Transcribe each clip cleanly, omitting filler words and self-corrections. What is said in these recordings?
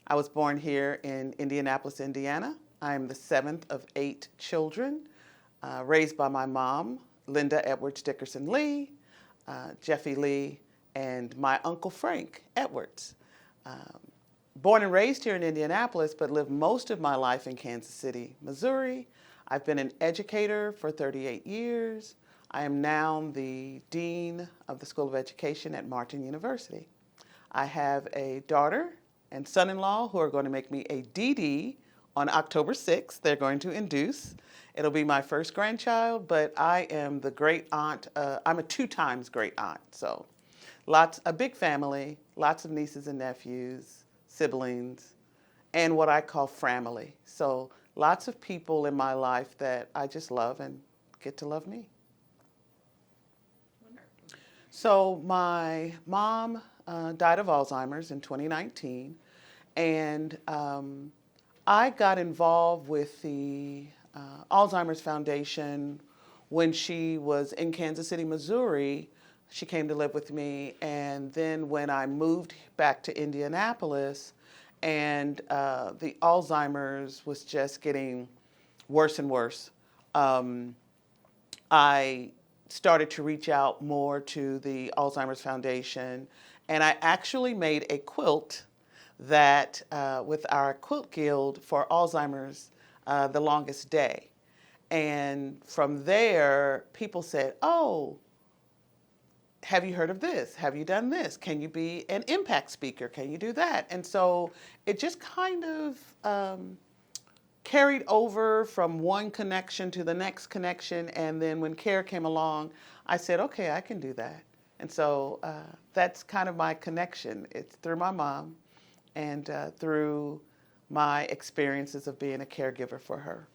I was born here in Indianapolis, Indiana. I'm the seventh of 8 children, raised by my mom, Linda Edwards Dickerson Lee, Jeffy Lee, and my uncle Frank Edwards. Born and raised here in Indianapolis, but lived most of my life in Kansas City, Missouri. I've been an educator for 38 years. I am now the Dean of the School of Education at Martin University. I have a daughter and son-in-law who are going to make me a DD on October 6th. They're going to induce. It'll be my first grandchild, but I am the great aunt. I'm a 2 times great aunt. So a big family, lots of nieces and nephews, siblings, and what I call family. So lots of people in my life that I just love and get to love me. So my mom died of Alzheimer's in 2019, and I got involved with the Alzheimer's Foundation when she was in Kansas City, Missouri. She came to live with me, and then when I moved back to Indianapolis, and the Alzheimer's was just getting worse and worse, I started to reach out more to the Alzheimer's Foundation, and I actually made a quilt that with our quilt guild for Alzheimer's, The Longest Day. And from there, people said, oh, have you heard of this? Have you done this? Can you be an impact speaker? Can you do that? And so it just kind of carried over from one connection to the next connection. And then when CARE came along, I said, okay, I can do that. And so that's kind of my connection. It's through my mom and through my experiences of being a caregiver for her.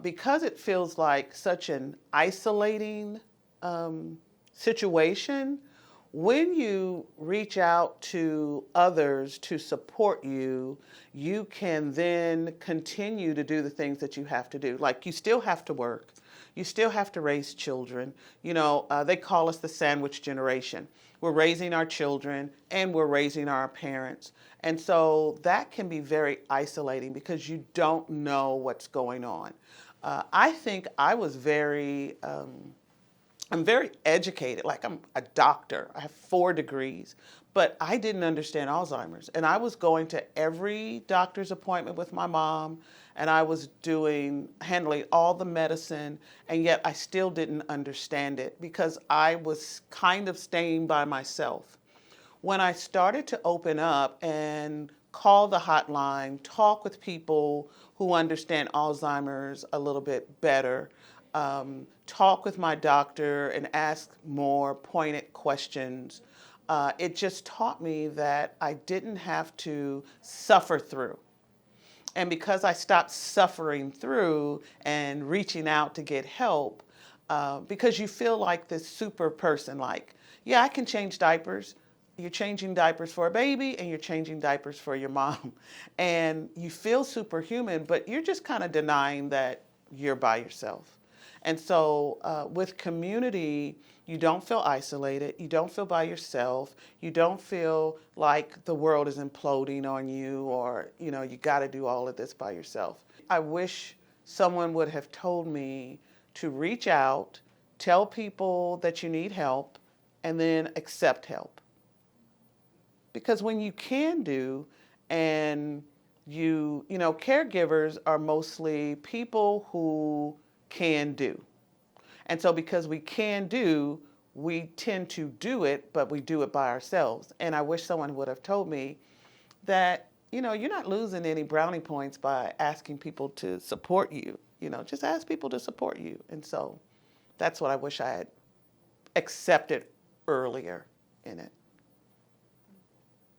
Because it feels like such an isolating situation, when you reach out to others to support you, you can then continue to do the things that you have to do. Like, you still have to work. You still have to raise children. You know, they call us the sandwich generation. We're raising our children and we're raising our parents. And so that can be very isolating because you don't know what's going on. I think I was I'm very educated, like I'm a doctor. I have 4 degrees, but I didn't understand Alzheimer's. And I was going to every doctor's appointment with my mom, and I was handling all the medicine, and yet I still didn't understand it because I was kind of staying by myself. When I started to open up and call the hotline, talk with people who understand Alzheimer's a little bit better, talk with my doctor and ask more pointed questions. It just taught me that I didn't have to suffer through. And because I stopped suffering through and reaching out to get help, because you feel like this super person, like, yeah, I can change diapers. You're changing diapers for a baby and you're changing diapers for your mom. And you feel superhuman, but you're just kind of denying that you're by yourself. And so with community, you don't feel isolated, you don't feel by yourself, you don't feel like the world is imploding on you or, you know, you got to do all of this by yourself. I wish someone would have told me to reach out, tell people that you need help, and then accept help. Because when you can do, and you know, caregivers are mostly people who can do. And so because we can do, we tend to do it, but we do it by ourselves. And I wish someone would have told me that, you know, you're not losing any brownie points by asking people to support you. You know, just ask people to support you. And so that's what I wish I had accepted earlier in it.